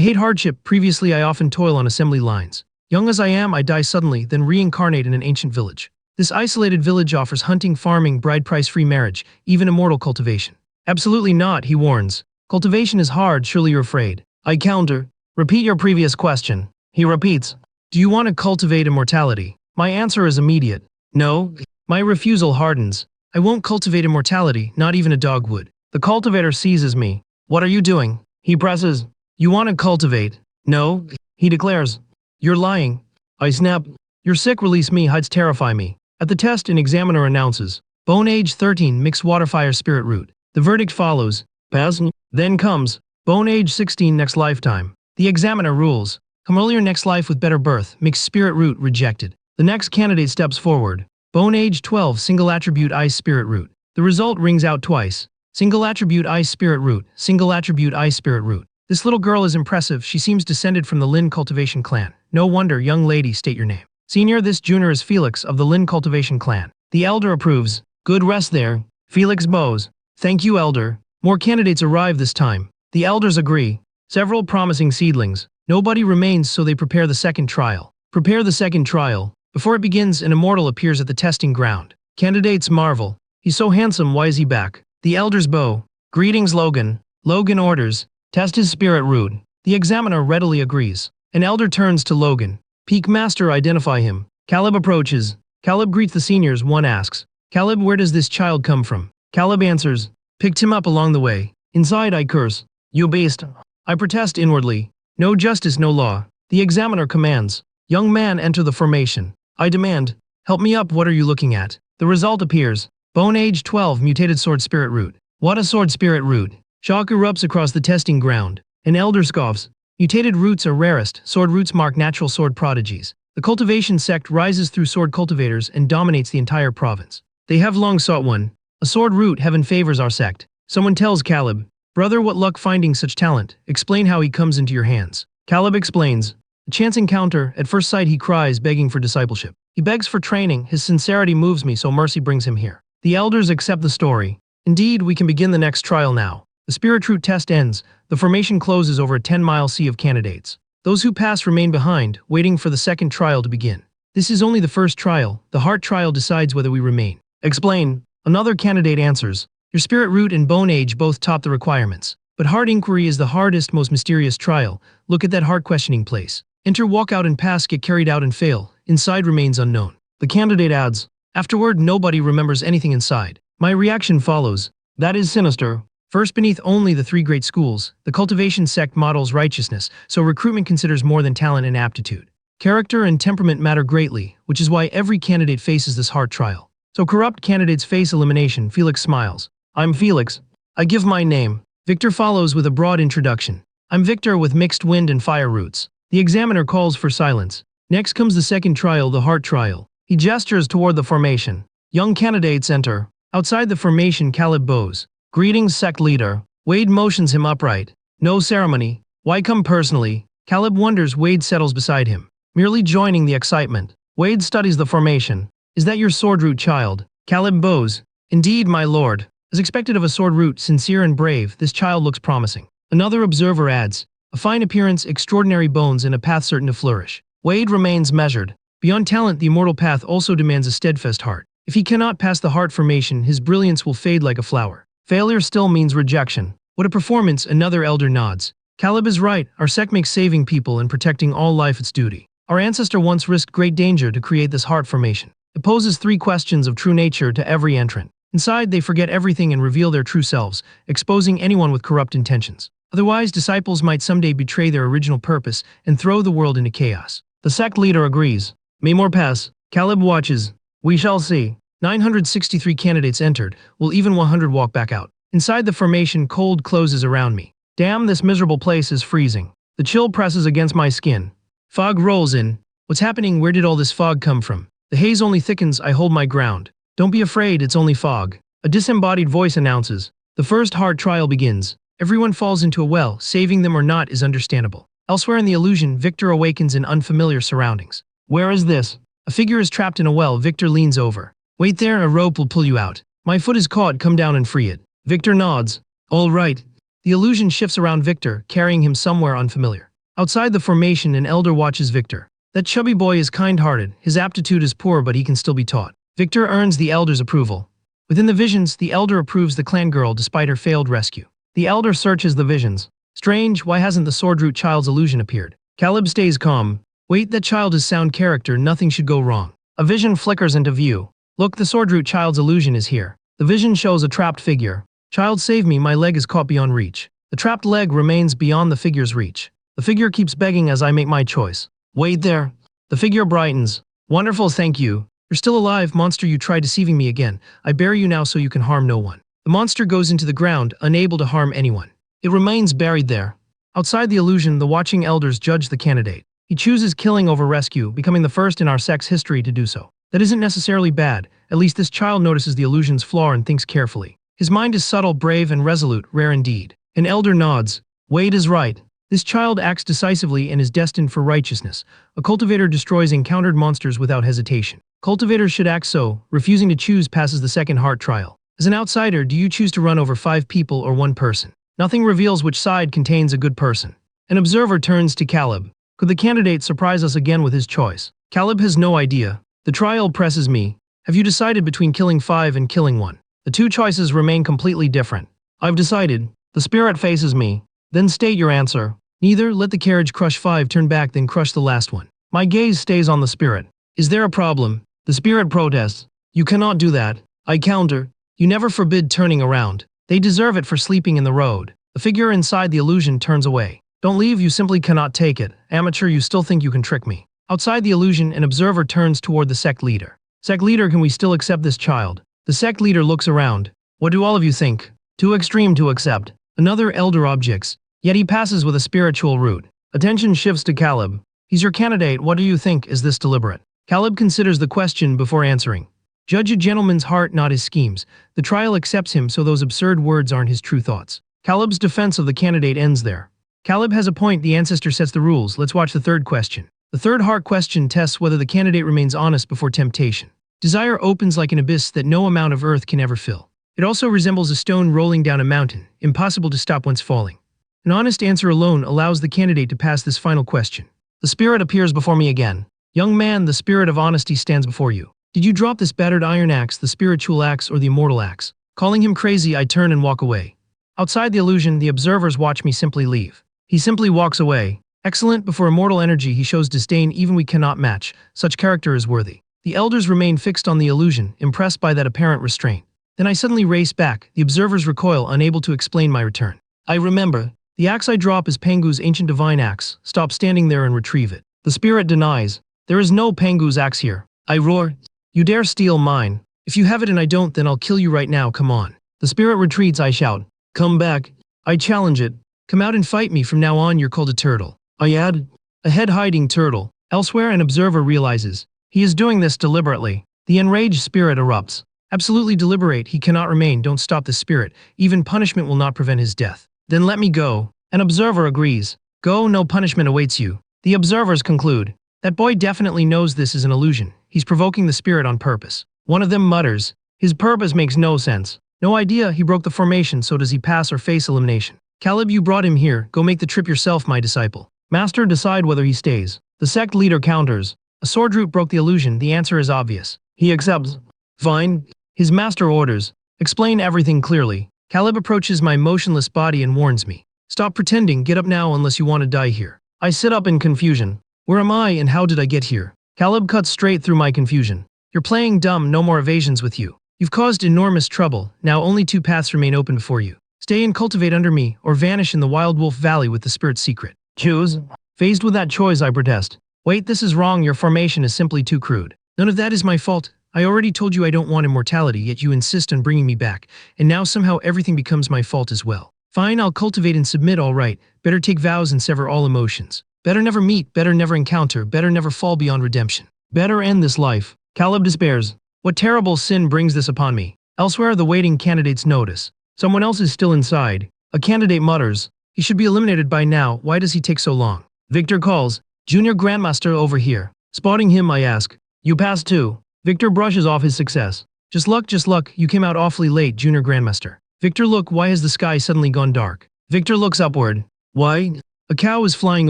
hate hardship. Previously I often toil on assembly lines. Young as I am, I die suddenly, then reincarnate in an ancient village. This isolated village offers hunting, farming, bride price, free marriage, even immortal cultivation. Absolutely not, he warns. Cultivation is hard, surely you're afraid. I counter. Repeat your previous question. He repeats. Do you want to cultivate immortality? My answer is immediate. No. My refusal hardens. I won't cultivate immortality, not even a dog would. The cultivator seizes me. What are you doing? He presses. You want to cultivate? No. He declares. You're lying. I snap. You're sick, release me, hides terrify me. At the test, an examiner announces. Bone age 13, mixed water fire spirit root. The verdict follows. Pass. Then comes. Bone age 16, next lifetime. The examiner rules. Come earlier, next life with better birth, mixed spirit root, rejected. The next candidate steps forward. Bone age 12, single attribute ice spirit root. The result rings out twice. Single attribute ice spirit root, single attribute ice spirit root. This little girl is impressive. She seems descended from the Lin cultivation clan. No wonder, young lady, state your name. Senior, this junior is Felix of the Lin cultivation clan. The elder approves. Good rest there. Felix bows. Thank you, elder. More candidates arrive this time. The elders agree. Several promising seedlings. Nobody remains, so they prepare the second trial. Prepare the second trial. Before it begins, an immortal appears at the testing ground. Candidates marvel. He's so handsome, why is he back? The elders bow. Greetings, Logan. Logan orders. Test his spirit root. The examiner readily agrees. An elder turns to Logan. Peak Master, identify him. Caleb approaches. Caleb greets the seniors. One asks, Caleb, where does this child come from? Caleb answers, picked him up along the way. Inside I curse. You beast. I protest inwardly. No justice, no law. The examiner commands. Young man, enter the formation. I demand. Help me up, what are you looking at? The result appears. Bone age 12, mutated sword spirit root. What a sword spirit root. Shock erupts across the testing ground. An elder scoffs. Mutated roots are rarest. Sword roots mark natural sword prodigies. The cultivation sect rises through sword cultivators and dominates the entire province. They have long sought one. A sword root, heaven favors our sect. Someone tells Caleb, brother, what luck finding such talent. Explain how he comes into your hands. Caleb explains. A chance encounter, at first sight he cries, begging for discipleship. He begs for training, his sincerity moves me, so mercy brings him here. The elders accept the story. Indeed, we can begin the next trial now. The spirit root test ends. The formation closes over a 10-mile sea of candidates. Those who pass remain behind, waiting for the second trial to begin. This is only the first trial. The heart trial decides whether we remain. Explain. Another candidate answers. Your spirit root and bone age both top the requirements. But heart inquiry is the hardest, most mysterious trial. Look at that heart questioning place. Enter, walk out and pass, get carried out and fail. Inside remains unknown. The candidate adds. Afterward, nobody remembers anything inside. My reaction follows. That is sinister. First, beneath only the three great schools, the cultivation sect models righteousness, so recruitment considers more than talent and aptitude. Character and temperament matter greatly, which is why every candidate faces this hard trial. So corrupt candidates face elimination. Felix smiles. I'm Felix. I give my name. Victor follows with a broad introduction. I'm Victor with mixed wind and fire roots. The examiner calls for silence. Next comes the second trial, the heart trial. He gestures toward the formation. Young candidates enter. Outside the formation, Caleb bows. Greetings, sect leader. Wade motions him upright. No ceremony. Why come personally? Caleb wonders. Wade settles beside him. Merely joining the excitement. Wade studies the formation. Is that your sword root child? Caleb bows. Indeed, my lord. As expected of a sword root, sincere and brave, this child looks promising. Another observer adds. A fine appearance, extraordinary bones, and a path certain to flourish. Wade remains measured. Beyond talent, the immortal path also demands a steadfast heart. If he cannot pass the heart formation, his brilliance will fade like a flower. Failure still means rejection. What a performance, another elder nods. Caleb is right, our sect makes saving people and protecting all life its duty. Our ancestor once risked great danger to create this heart formation. It poses 3 questions of true nature to every entrant. Inside, they forget everything and reveal their true selves, exposing anyone with corrupt intentions. Otherwise, disciples might someday betray their original purpose and throw the world into chaos. The sect leader agrees. May more pass. Caleb watches. We shall see. 963 candidates entered, will even 100 walk back out. Inside the formation, cold closes around me. Damn, this miserable place is freezing. The chill presses against my skin. Fog rolls in. What's happening? Where did all this fog come from? The haze only thickens. I hold my ground. Don't be afraid, it's only fog. A disembodied voice announces. The first hard trial begins. Everyone falls into a well. Saving them or not is understandable. Elsewhere in the illusion, Victor awakens in unfamiliar surroundings. Where is this? A figure is trapped in a well. Victor leans over. Wait there, a rope will pull you out. My foot is caught, come down and free it. Victor nods. All right. The illusion shifts around Victor, carrying him somewhere unfamiliar. Outside the formation, an elder watches Victor. That chubby boy is kind-hearted, his aptitude is poor but he can still be taught. Victor earns the elder's approval. Within the visions, the elder approves the clan girl despite her failed rescue. The elder searches the visions. Strange, why hasn't the sword-root child's illusion appeared? Caleb stays calm. Wait, that child is sound character, nothing should go wrong. A vision flickers into view. Look, the sword-root child's illusion is here. The vision shows a trapped figure. Child, save me, my leg is caught beyond reach. The trapped leg remains beyond the figure's reach. The figure keeps begging as I make my choice. Wait there. The figure brightens. Wonderful, thank you. You're still alive, monster, you tried deceiving me again. I bury you now so you can harm no one. The monster goes into the ground, unable to harm anyone. It remains buried there. Outside the illusion, the watching elders judge the candidate. He chooses killing over rescue, becoming the first in our sect's history to do so. That isn't necessarily bad. At least this child notices the illusion's flaw and thinks carefully. His mind is subtle, brave, and resolute, rare indeed. An elder nods. Wade is right. This child acts decisively and is destined for righteousness. A cultivator destroys encountered monsters without hesitation. Cultivators should act so. Refusing to choose passes the second heart trial. As an outsider, do you choose to run over 5 people or 1 person? Nothing reveals which side contains a good person. An observer turns to Caleb. Could the candidate surprise us again with his choice? Caleb has no idea. The trial presses me. Have you decided between killing 5 and killing 1? The 2 choices remain completely different. I've decided. The spirit faces me. Then state your answer. Neither. Let the carriage crush 5, turn back, then crush the last one. My gaze stays on the spirit. Is there a problem? The spirit protests. You cannot do that. I counter. You never forbid turning around. They deserve it for sleeping in the road. The figure inside the illusion turns away. Don't leave, you simply cannot take it. Amateur, you still think you can trick me. Outside the illusion, an observer turns toward the sect leader. Sect leader, can we still accept this child? The sect leader looks around. What do all of you think? Too extreme to accept. Another elder objects. Yet he passes with a spiritual route. Attention shifts to Caleb. He's your candidate, what do you think? Is this deliberate? Caleb considers the question before answering. Judge a gentleman's heart, not his schemes. The trial accepts him, so those absurd words aren't his true thoughts. Caleb's defense of the candidate ends there. Caleb has a point, the ancestor sets the rules. Let's watch the third question. The third heart question tests whether the candidate remains honest before temptation. Desire opens like an abyss that no amount of earth can ever fill. It also resembles a stone rolling down a mountain, impossible to stop once falling. An honest answer alone allows the candidate to pass this final question. The spirit appears before me again. Young man, the spirit of honesty stands before you. Did you drop this battered iron axe, the spiritual axe, or the immortal axe? Calling him crazy, I turn and walk away. Outside the illusion, the observers watch me simply leave. He simply walks away. Excellent, before immortal energy he shows disdain even we cannot match. Such character is worthy. The elders remain fixed on the illusion, impressed by that apparent restraint. Then I suddenly race back. The observers recoil, unable to explain my return. I remember. The axe I drop is Pangu's ancient divine axe. Stop standing there and retrieve it. The spirit denies. There is no Pangu's axe here. I roar. You dare steal mine. If you have it and I don't, then I'll kill you right now, come on. The spirit retreats, I shout. Come back. I challenge it. Come out and fight me, from now on you're called a turtle. I add. A head-hiding turtle. Elsewhere, an observer realizes. He is doing this deliberately. The enraged spirit erupts. Absolutely deliberate, he cannot remain, don't stop the spirit. Even punishment will not prevent his death. Then let me go. An observer agrees. Go, no punishment awaits you. The observers conclude. That boy definitely knows this is an illusion. He's provoking the spirit on purpose. One of them mutters. His purpose makes no sense. No idea, he broke the formation, so does he pass or face elimination? Caleb, you brought him here, go make the trip yourself, my disciple. Master, decide whether he stays. The sect leader counters. A sword root broke the illusion, the answer is obvious. He accepts. Fine. His master orders. Explain everything clearly. Caleb approaches my motionless body and warns me. Stop pretending, get up now unless you want to die here. I sit up in confusion. Where am I and how did I get here? Caleb cuts straight through my confusion. You're playing dumb, no more evasions with you. You've caused enormous trouble, now only 2 paths remain open before you. Stay and cultivate under me, or vanish in the Wild Wolf Valley with the spirit's secret. Choose. Faced with that choice, I protest. Wait, this is wrong, your formation is simply too crude. None of that is my fault. I already told you I don't want immortality, yet you insist on bringing me back, and now somehow everything becomes my fault as well. Fine, I'll cultivate and submit, all right. Better take vows and sever all emotions. Better never meet, better never encounter, better never fall beyond redemption. Better end this life. Caleb despairs. What terrible sin brings this upon me? Elsewhere, the waiting candidates notice. Someone else is still inside. A candidate mutters. He should be eliminated by now, why does he take so long? Victor calls. Junior Grandmaster over here. Spotting him, I ask. You passed too. Victor brushes off his success. Just luck, you came out awfully late, Junior Grandmaster. Victor, look, why has the sky suddenly gone dark? Victor looks upward. Why? A cow is flying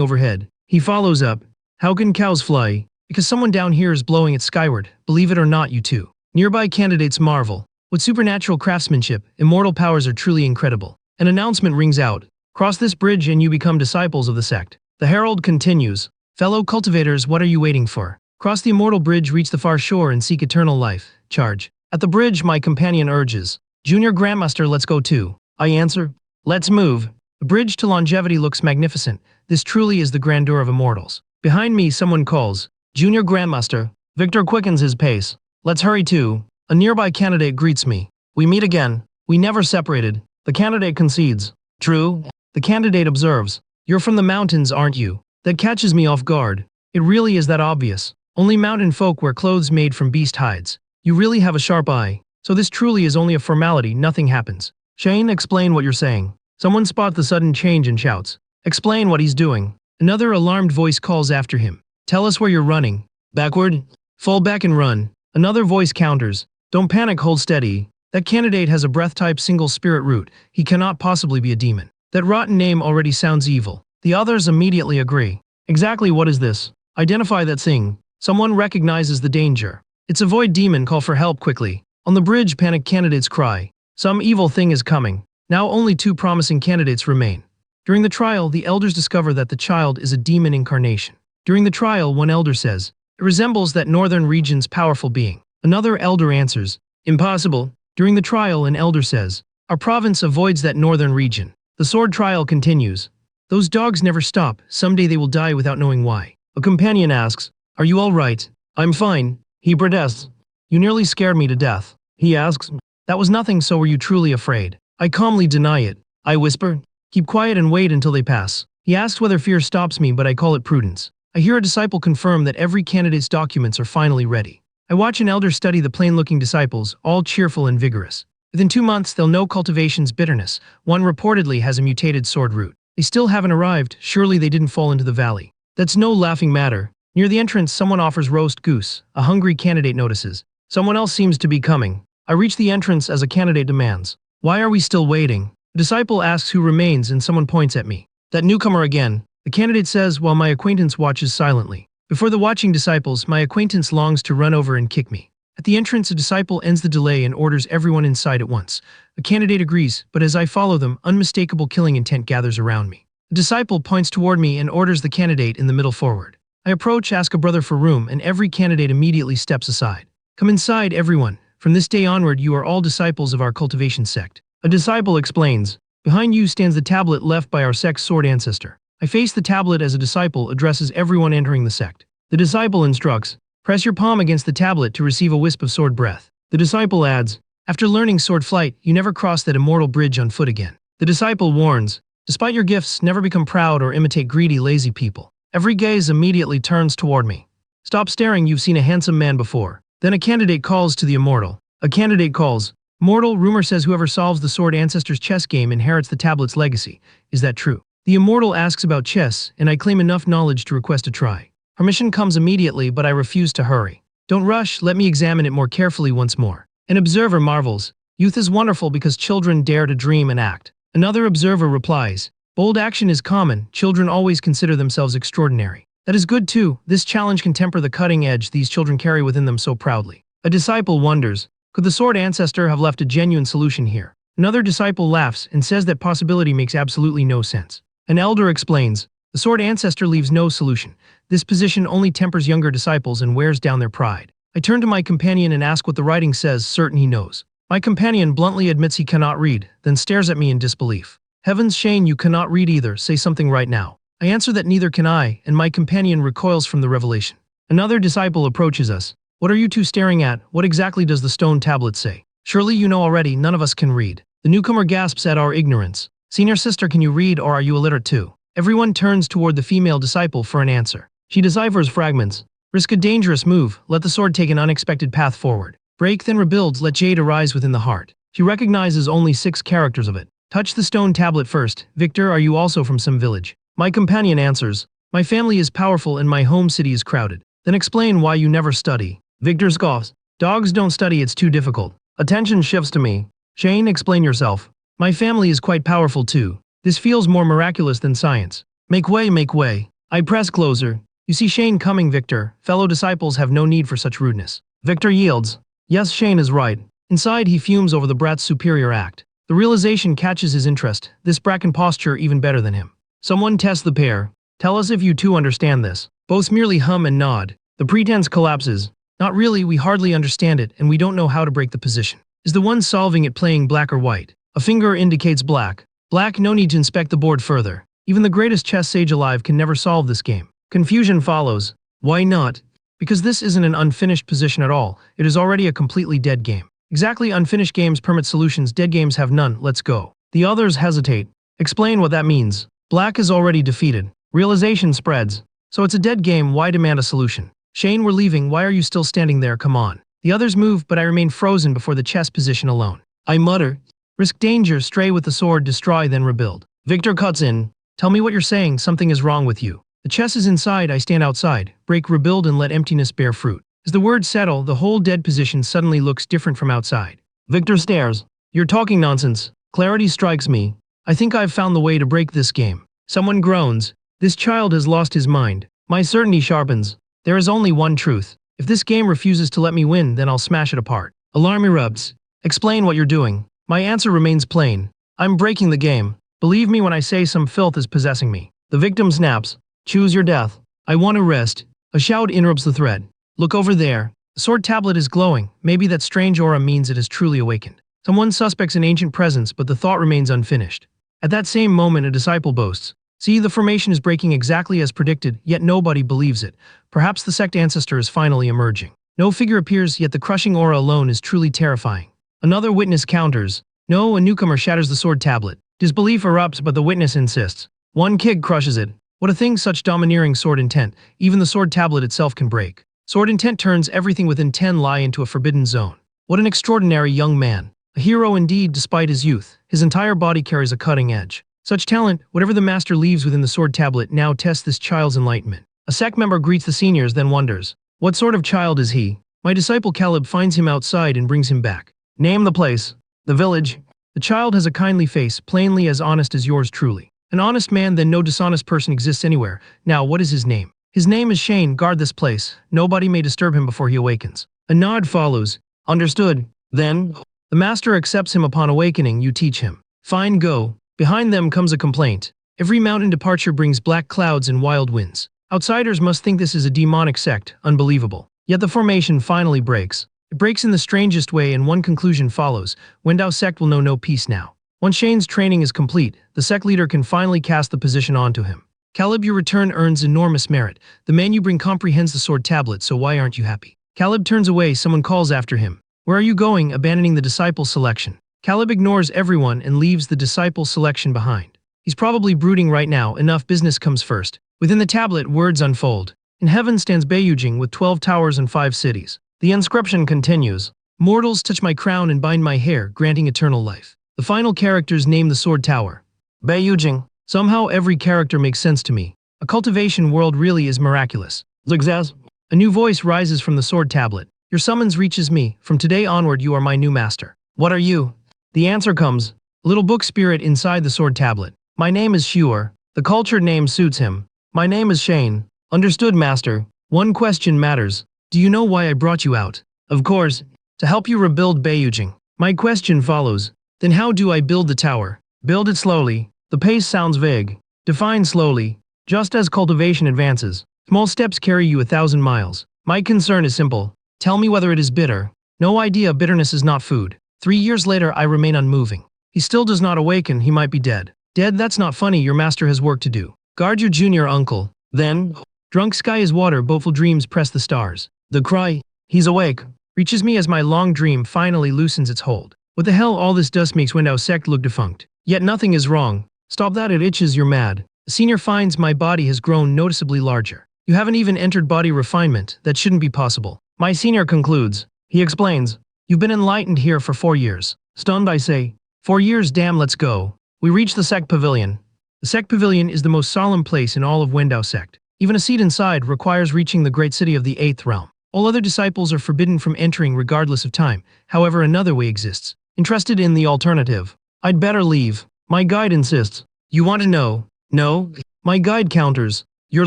overhead. He follows up. How can cows fly? Because someone down here is blowing it skyward. Believe it or not, you too. Nearby candidates marvel. With supernatural craftsmanship, immortal powers are truly incredible. An announcement rings out. Cross this bridge and you become disciples of the sect. The herald continues. Fellow cultivators, what are you waiting for? Cross the immortal bridge, reach the far shore and seek eternal life. Charge. At the bridge, my companion urges. Junior Grandmaster, let's go too. I answer. Let's move. The bridge to longevity looks magnificent. This truly is the grandeur of immortals. Behind me, someone calls. Junior Grandmaster. Victor quickens his pace. Let's hurry too. A nearby candidate greets me. We meet again. We never separated. The candidate concedes. True. The candidate observes. You're from the mountains, aren't you? That catches me off guard. It really is that obvious. Only mountain folk wear clothes made from beast hides. You really have a sharp eye. So this truly is only a formality, nothing happens. Shane, explain what you're saying. Someone spots the sudden change and shouts. Explain what he's doing. Another alarmed voice calls after him. Tell us where you're running. Backward. Fall back and run. Another voice counters. Don't panic, hold steady. That candidate has a breath-type single spirit root. He cannot possibly be a demon. That rotten name already sounds evil. The others immediately agree. Exactly what is this? Identify that thing. Someone recognizes the danger. It's a void demon, call for help quickly. On the bridge, panicked candidates cry. Some evil thing is coming. Now only 2 promising candidates remain. During the trial, the elders discover that the child is a demon incarnation. During the trial, one elder says, it resembles that northern region's powerful being. Another elder answers, impossible. During the trial, an elder says, our province avoids that northern region. The sword trial continues. Those dogs never stop, someday they will die without knowing why. A companion asks, are you all right? I'm fine. He protests. You nearly scared me to death. He asks, that was nothing, so were you truly afraid? I calmly deny it. I whisper, keep quiet and wait until they pass. He asks whether fear stops me, but I call it prudence. I hear a disciple confirm that every candidate's documents are finally ready. I watch an elder study the plain-looking disciples, all cheerful and vigorous. Within 2 months, they'll know cultivation's bitterness. One reportedly has a mutated sword root. They still haven't arrived, surely they didn't fall into the valley. That's no laughing matter. Near the entrance, someone offers roast goose. A hungry candidate notices. Someone else seems to be coming. I reach the entrance as a candidate demands. Why are we still waiting? A disciple asks who remains and someone points at me. That newcomer again. The candidate says while my acquaintance watches silently. Before the watching disciples, my acquaintance longs to run over and kick me. At the entrance, a disciple ends the delay and orders everyone inside at once. The candidate agrees, but as I follow them, unmistakable killing intent gathers around me. The disciple points toward me and orders the candidate in the middle forward. I approach, ask a brother for room, and every candidate immediately steps aside. Come inside, everyone. From this day onward, you are all disciples of our cultivation sect. A disciple explains. Behind you stands the tablet left by our sect's sword ancestor. I face the tablet as a disciple addresses everyone entering the sect. The disciple instructs, press your palm against the tablet to receive a wisp of sword breath. The disciple adds, after learning sword flight, you never cross that immortal bridge on foot again. The disciple warns, despite your gifts, never become proud or imitate greedy, lazy people. Every gaze immediately turns toward me. Stop staring, you've seen a handsome man before. Then a candidate calls to the immortal. A candidate calls, mortal, rumor says whoever solves the sword ancestor's chess game inherits the tablet's legacy. Is that true? The immortal asks about chess, and I claim enough knowledge to request a try. Permission comes immediately, but I refuse to hurry. Don't rush, let me examine it more carefully once more. An observer marvels. Youth is wonderful because children dare to dream and act. Another observer replies, bold action is common, children always consider themselves extraordinary. That is good too, this challenge can temper the cutting edge these children carry within them so proudly. A disciple wonders, could the sword ancestor have left a genuine solution here? Another disciple laughs and says that possibility makes absolutely no sense. An elder explains, the sword ancestor leaves no solution. This position only tempers younger disciples and wears down their pride. I turn to my companion and ask what the writing says, certain he knows. My companion bluntly admits he cannot read, then stares at me in disbelief. Heavens, Shane, you cannot read either, say something right now. I answer that neither can I, and my companion recoils from the revelation. Another disciple approaches us. What are you two staring at? What exactly does the stone tablet say? Surely you know already, none of us can read. The newcomer gasps at our ignorance. Senior sister, can you read or are you illiterate too? Everyone turns toward the female disciple for an answer. She deciphers fragments. Risk a dangerous move, let the sword take an unexpected path forward. Break then rebuilds, let jade arise within the heart. She recognizes only 6 characters of it. Touch the stone tablet first. Victor, are you also from some village? My companion answers, my family is powerful and my home city is crowded. Then explain why you never study. Victor scoffs, dogs don't study, it's too difficult. Attention shifts to me. Shane, explain yourself. My family is quite powerful too. This feels more miraculous than science. Make way, make way. I press closer. You see Shane coming, Victor. Fellow disciples have no need for such rudeness. Victor yields. Yes, Shane is right. Inside, he fumes over the brat's superior act. The realization catches his interest. This brat can posture even better than him. Someone test the pair. Tell us if you two understand this. Both merely hum and nod. The pretense collapses. Not really, we hardly understand it, and we don't know how to break the position. Is the one solving it playing black or white? A finger indicates black. Black, no need to inspect the board further. Even the greatest chess sage alive can never solve this game. Confusion follows. Why not? Because this isn't an unfinished position at all. It is already a completely dead game. Exactly, unfinished games permit solutions, dead games have none. Let's go. The others hesitate. Explain what that means. Black is already defeated. Realization spreads. So it's a dead game, why demand a solution? Shane, we're leaving, why are you still standing there, come on. The others move, but I remain frozen before the chess position alone. I mutter. Risk danger, stray with the sword, destroy, then rebuild. Victor cuts in. Tell me what you're saying, something is wrong with you. The chess is inside, I stand outside. Break, rebuild, and let emptiness bear fruit. As the words settle, the whole dead position suddenly looks different from outside. Victor stares. You're talking nonsense. Clarity strikes me. I think I've found the way to break this game. Someone groans. This child has lost his mind. My certainty sharpens. There is only one truth. If this game refuses to let me win, then I'll smash it apart. Alarm erupts. Explain what you're doing. My answer remains plain. I'm breaking the game. Believe me when I say some filth is possessing me. The victim snaps. Choose your death. I want to rest. A shout interrupts the thread. Look over there. The sword tablet is glowing. Maybe that strange aura means it has truly awakened. Someone suspects an ancient presence, but the thought remains unfinished. At that same moment, a disciple boasts. See, the formation is breaking exactly as predicted, yet nobody believes it. Perhaps the sect ancestor is finally emerging. No figure appears, yet the crushing aura alone is truly terrifying. Another witness counters. No, a newcomer shatters the sword tablet. Disbelief erupts, but the witness insists. One kick crushes it. What a thing, such domineering sword intent. Even the sword tablet itself can break. Sword intent turns everything within 10 lie into a forbidden zone. What an extraordinary young man. A hero indeed, despite his youth. His entire body carries a cutting edge. Such talent, whatever the master leaves within the sword tablet, now tests this child's enlightenment. A sect member greets the seniors, then wonders, what sort of child is he? My disciple Caleb finds him outside and brings him back. Name the place. The village. The child has a kindly face, plainly as honest as yours truly. An honest man, then no dishonest person exists anywhere. Now, what is his name? His name is Shane. Guard this place. Nobody may disturb him before he awakens. A nod follows. Understood. Then, the master accepts him upon awakening. You teach him. Fine, go. Behind them comes a complaint. Every mountain departure brings black clouds and wild winds. Outsiders must think this is a demonic sect, unbelievable. Yet the formation finally breaks. It breaks in the strangest way, and one conclusion follows. Wendao sect will know no peace now. Once Shane's training is complete, the sect leader can finally cast the position onto him. Caleb, your return earns enormous merit. The man you bring comprehends the sword tablet, so why aren't you happy? Caleb turns away, someone calls after him. Where are you going, abandoning the disciple selection? Caleb ignores everyone and leaves the disciple selection behind. He's probably brooding right now, enough business comes first. Within the tablet, words unfold. In heaven stands Beiyujing with 12 towers and 5 cities. The inscription continues. Mortals touch my crown and bind my hair, granting eternal life. The final characters name the sword tower. Beiyujing. Somehow every character makes sense to me. A cultivation world really is miraculous. Zigzaz. A new voice rises from the sword tablet. Your summons reaches me. From today onward you are my new master. What are you? The answer comes. A little book spirit inside the sword tablet. My name is Shuer. The cultured name suits him. My name is Shane. Understood, master. One question matters. Do you know why I brought you out? Of course. To help you rebuild Beiyujing. My question follows. Then how do I build the tower? Build it slowly. The pace sounds vague. Define slowly. Just as cultivation advances. Small steps carry you 1,000 miles. My concern is simple. Tell me whether it is bitter. No idea, bitterness is not food. 3 years later I remain unmoving. He still does not awaken, he might be dead. Dead, that's not funny, your master has work to do. Guard your junior uncle. Then, drunk sky is water, boatful dreams press the stars. The cry, he's awake, reaches me as my long dream finally loosens its hold. What the hell, all this dust makes Wendao sect look defunct. Yet nothing is wrong. Stop that, it itches, you're mad. The senior finds my body has grown noticeably larger. You haven't even entered body refinement, that shouldn't be possible. My senior concludes. He explains. You've been enlightened here for 4 years. Stunned, I say. 4 years, damn, let's go. We reach the sect pavilion. The sect pavilion is the most solemn place in all of Wendao sect. Even a seat inside requires reaching the great city of the 8th realm. All other disciples are forbidden from entering regardless of time. However, another way exists. Interested in the alternative? I'd better leave. My guide insists. You want to know? No? My guide counters. You're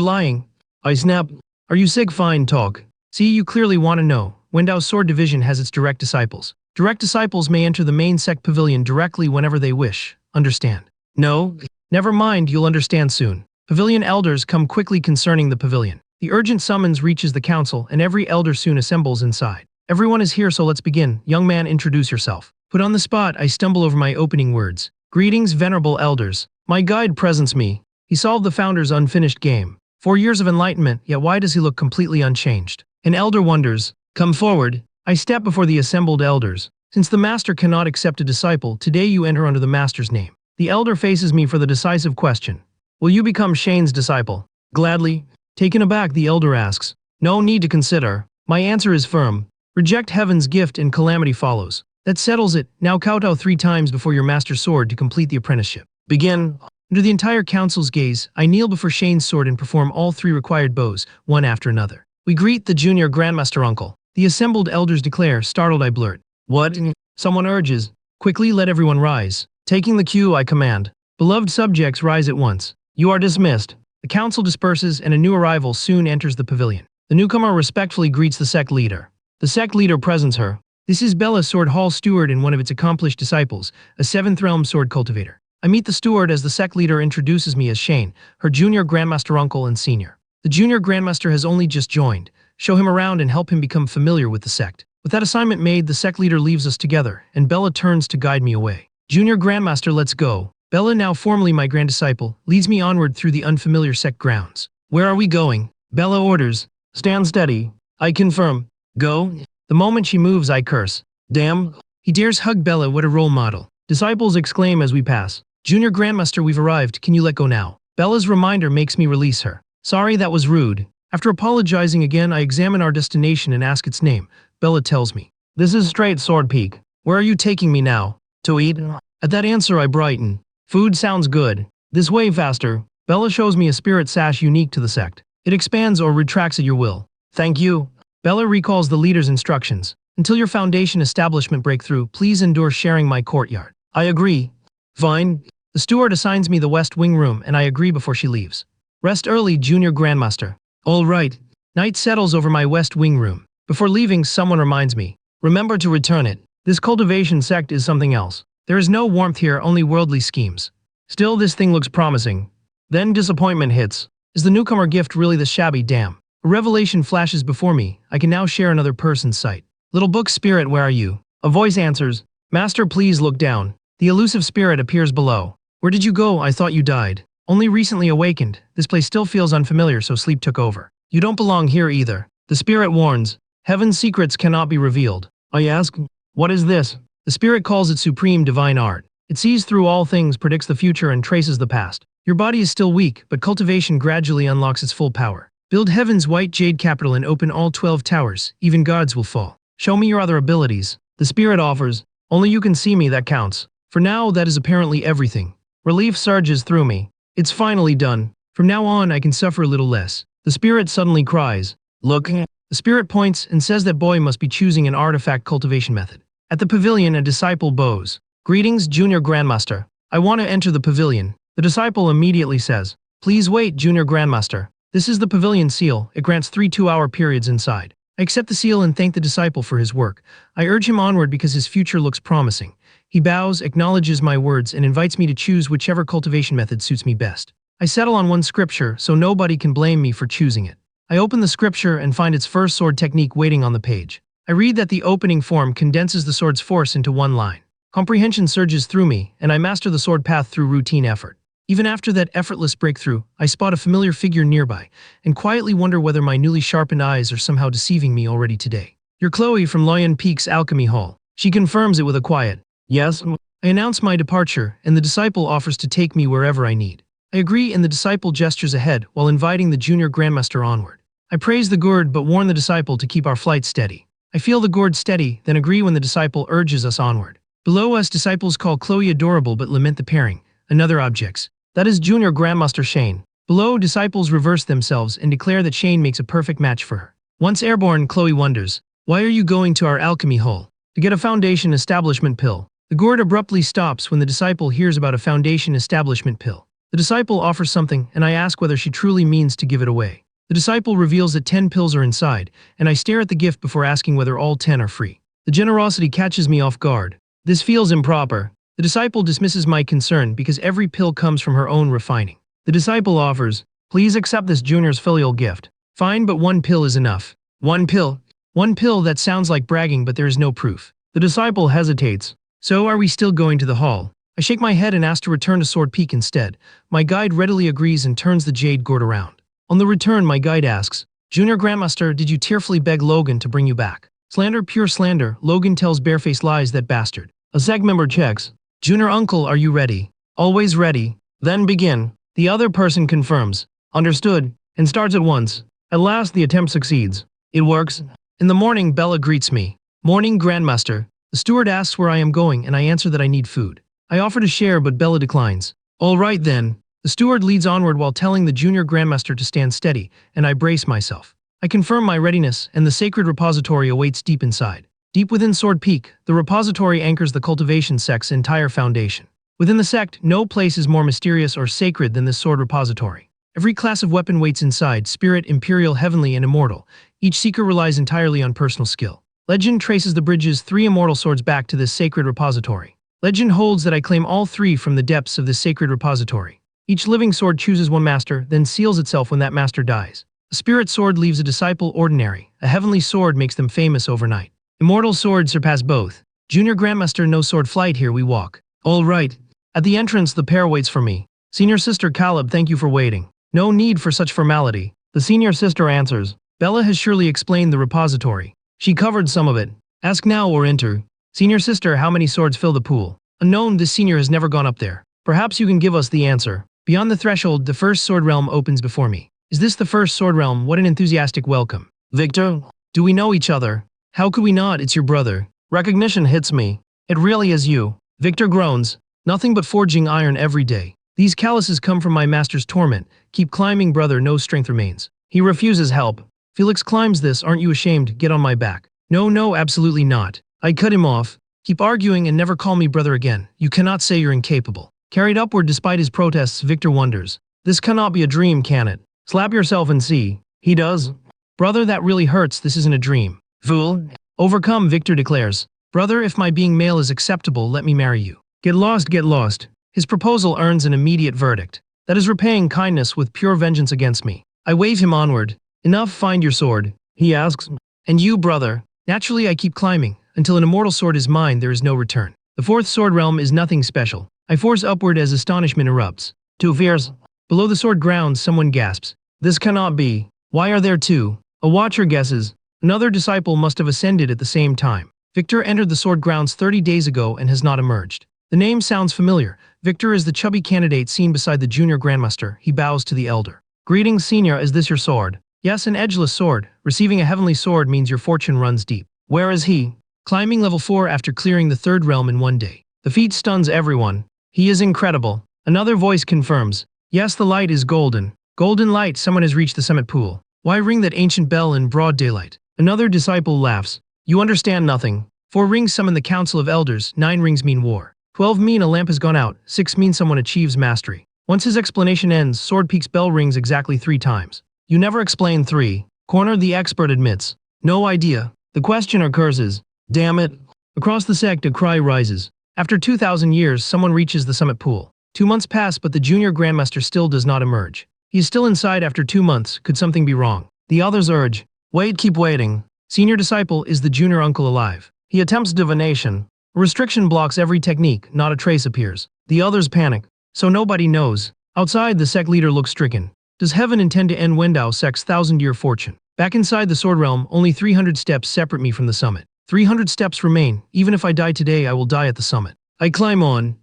lying. I snap. Are you sick? Fine, talk. See, you clearly want to know. Wendao's sword division has its direct disciples. Direct disciples may enter the main sect pavilion directly whenever they wish. Understand? No? Never mind, you'll understand soon. Pavilion elders come quickly concerning the pavilion. The urgent summons reaches the council and every elder soon assembles inside. Everyone is here, so let's begin. Young man, introduce yourself. Put on the spot, I stumble over my opening words. Greetings, venerable elders. My guide presents me. He solved the founder's unfinished game. 4 years of enlightenment, yet why does he look completely unchanged? An elder wonders. Come forward. I step before the assembled elders. Since the master cannot accept a disciple, today you enter under the master's name. The elder faces me for the decisive question. Will you become Shane's disciple? Gladly. Taken aback, the elder asks. No need to consider. My answer is firm. Reject heaven's gift and calamity follows. That settles it. Now kowtow 3 times before your master's sword to complete the apprenticeship. Begin. Under the entire council's gaze, I kneel before Shane's sword and perform all 3 required bows, one after another. We greet the junior grandmaster uncle. The assembled elders declare, startled I blurt. What? Someone urges. Quickly let everyone rise. Taking the cue, I command. Beloved subjects, rise at once. You are dismissed. The council disperses and a new arrival soon enters the pavilion. The newcomer respectfully greets the sect leader. The sect leader presents her. This is Bella, Sword Hall steward and one of its accomplished disciples, a 7th realm sword cultivator. I meet the steward as the sect leader introduces me as Shane, her junior grandmaster uncle and senior. The junior grandmaster has only just joined. Show him around and help him become familiar with the sect. With that assignment made, the sect leader leaves us together, and Bella turns to guide me away. Junior grandmaster, let's go. Bella, now formally my grand disciple, leads me onward through the unfamiliar sect grounds. Where are we going? Bella orders. Stand steady. I confirm. Go. The moment she moves, I curse. Damn. He dares hug Bella, what a role model. Disciples exclaim as we pass. Junior grandmaster, we've arrived, can you let go now? Bella's reminder makes me release her. Sorry, that was rude. After apologizing again, I examine our destination and ask its name. Bella tells me. This is straight Sword Peak. Where are you taking me now? To eat? At that answer, I brighten. Food sounds good. This way faster. Bella shows me a spirit sash unique to the sect. It expands or retracts at your will. Thank you. Bella recalls the leader's instructions. Until your foundation establishment breakthrough, please endure sharing my courtyard. I agree. Fine. The steward assigns me the West Wing room and I agree before she leaves. Rest early, junior grandmaster. All right. Night settles over my West Wing room. Before leaving, someone reminds me. Remember to return it. This cultivation sect is something else. There is no warmth here, only worldly schemes. Still, this thing looks promising. Then disappointment hits. Is the newcomer gift really the shabby? Damn. A revelation flashes before me. I can now share another person's sight. Little book spirit, where are you? A voice answers. Master, please look down. The elusive spirit appears below. Where did you go? I thought you died. Only recently awakened. This place still feels unfamiliar, so sleep took over. You don't belong here either. The spirit warns. Heaven's secrets cannot be revealed. I ask, what is this? The spirit calls it supreme divine art. It sees through all things, predicts the future, and traces the past. Your body is still weak, but cultivation gradually unlocks its full power. Build heaven's white jade capital and open all 12 towers. Even gods will fall. Show me your other abilities. The spirit offers. Only you can see me, that counts. For now, that is apparently everything. Relief surges through me. It's finally done. From now on, I can suffer a little less. The spirit suddenly cries. Look. The spirit points and says that boy must be choosing an artifact cultivation method. At the pavilion, a disciple bows. Greetings, junior grandmaster. I want to enter the pavilion. The disciple immediately says. Please wait, junior grandmaster. This is the pavilion seal. It grants 3 2-hour periods inside. I accept the seal and thank the disciple for his work. I urge him onward because his future looks promising. He bows, acknowledges my words, and invites me to choose whichever cultivation method suits me best. I settle on one scripture, so nobody can blame me for choosing it. I open the scripture and find its first sword technique waiting on the page. I read that the opening form condenses the sword's force into one line. Comprehension surges through me, and I master the sword path through routine effort. Even after that effortless breakthrough, I spot a familiar figure nearby, and quietly wonder whether my newly sharpened eyes are somehow deceiving me already today. You're Chloe from Loyan Peak's Alchemy Hall. She confirms it with a quiet, yes. I announce my departure, and the disciple offers to take me wherever I need. I agree, and the disciple gestures ahead while inviting the junior grandmaster onward. I praise the gourd but warn the disciple to keep our flight steady. I feel the gourd steady, then agree when the disciple urges us onward. Below us, disciples call Chloe adorable but lament the pairing. Another objects. That is junior grandmaster Shane. Below, disciples reverse themselves and declare that Shane makes a perfect match for her. Once airborne, Chloe wonders, why are you going to our alchemy hall? To get a foundation establishment pill. The gourd abruptly stops when the disciple hears about a foundation establishment pill. The disciple offers something, and I ask whether she truly means to give it away. The disciple reveals that 10 pills are inside, and I stare at the gift before asking whether all 10 are free. The generosity catches me off guard. This feels improper. The disciple dismisses my concern because every pill comes from her own refining. The disciple offers, "Please accept this junior's filial gift." "Fine, but one pill is enough." "One pill?" One pill, that sounds like bragging, but there is no proof. The disciple hesitates. "So are we still going to the hall?" I shake my head and ask to return to Sword Peak instead. My guide readily agrees and turns the jade gourd around. On the return, my guide asks, "Junior Grandmaster, did you tearfully beg Logan to bring you back?" Slander, pure slander. Logan tells barefaced lies, that bastard. A Sect member checks. "Junior Uncle, are you ready?" "Always ready." "Then begin." The other person confirms. "Understood," and starts at once. At last, the attempt succeeds. It works. In the morning, Bella greets me. "Morning, Grandmaster." The steward asks where I am going, and I answer that I need food. I offer to share, but Bella declines. "All right then." The steward leads onward while telling the junior Grandmaster to stand steady, and I brace myself. I confirm my readiness, and the sacred repository awaits deep inside. Deep within Sword Peak, the repository anchors the cultivation sect's entire foundation. Within the sect, no place is more mysterious or sacred than this sword repository. Every class of weapon waits inside: spirit, imperial, heavenly, and immortal. Each seeker relies entirely on personal skill. Legend traces the bridge's 3 immortal swords back to this sacred repository. Legend holds that I claim all 3 from the depths of this sacred repository. Each living sword chooses one master, then seals itself when that master dies. A spirit sword leaves a disciple ordinary. A heavenly sword makes them famous overnight. Immortal swords surpass both. Junior Grandmaster, no sword flight, here we walk. All right. At the entrance, the pair waits for me. "Senior Sister Caleb, thank you for waiting." "No need for such formality." The senior sister answers. "Bella has surely explained the repository. She covered some of it. Ask now or enter." "Senior sister, how many swords fill the pool?" "Unknown, this senior has never gone up there. Perhaps you can give us the answer." Beyond the threshold, the first sword realm opens before me. "Is this the first sword realm? What an enthusiastic welcome." "Victor? Do we know each other?" "How could we not? It's your brother." Recognition hits me. "It really is you." Victor groans. "Nothing but forging iron every day. These calluses come from my master's torment. Keep climbing, brother, no strength remains." He refuses help. "Felix climbs this, aren't you ashamed? Get on my back." No, absolutely not." I cut him off. "Keep arguing and never call me brother again. You cannot say you're incapable." Carried upward despite his protests, Victor wonders. "This cannot be a dream, can it? Slap yourself and see." He does. "Brother, that really hurts. This isn't a dream." "Fool." Overcome, Victor declares. "Brother, if my being male is acceptable, let me marry you." Get lost, get lost. His proposal earns an immediate verdict. That is repaying kindness with pure vengeance against me. I wave him onward. "Enough, find your sword." He asks. "And you, brother?" Naturally, I keep climbing. Until an immortal sword is mine, there is no return. The 4th sword realm is nothing special. I force upward as astonishment erupts. "Too fierce." Below the sword grounds, someone gasps. "This cannot be. Why are there 2? A watcher guesses. Another disciple must have ascended at the same time. Victor entered the sword grounds 30 days ago and has not emerged. The name sounds familiar. Victor is the chubby candidate seen beside the junior Grandmaster. He bows to the elder. "Greetings, senior, is this your sword?" "Yes, an edgeless sword. Receiving a heavenly sword means your fortune runs deep." "Where is he?" "Climbing level 4 after clearing the 3rd realm in 1 day." The feat stuns everyone. "He is incredible." Another voice confirms. "Yes, the light is golden." "Golden light, someone has reached the summit pool. Why ring that ancient bell in broad daylight?" Another disciple laughs. "You understand nothing. 4 rings summon the Council of Elders, 9 rings mean war. 12 mean a lamp has gone out, 6 mean someone achieves mastery." Once his explanation ends, Sword Peak's bell rings exactly 3 times. "You never explain 3. Corner, the expert admits. "No idea." The questioner curses. "Damn it." Across the sect, a cry rises. After 2,000 years, someone reaches the summit pool. 2 months pass, but the junior Grandmaster still does not emerge. He is still inside after 2 months. Could something be wrong? The others urge. "Wait, keep waiting." Senior disciple, is the junior uncle alive? He attempts divination. A restriction blocks every technique, not a trace appears. The others panic. So nobody knows. Outside, the sect leader looks stricken. Does heaven intend to end Wendao sect's 1,000-year fortune? Back inside the sword realm, only 300 steps separate me from the summit. 300 steps remain. Even if I die today, I will die at the summit. I climb on.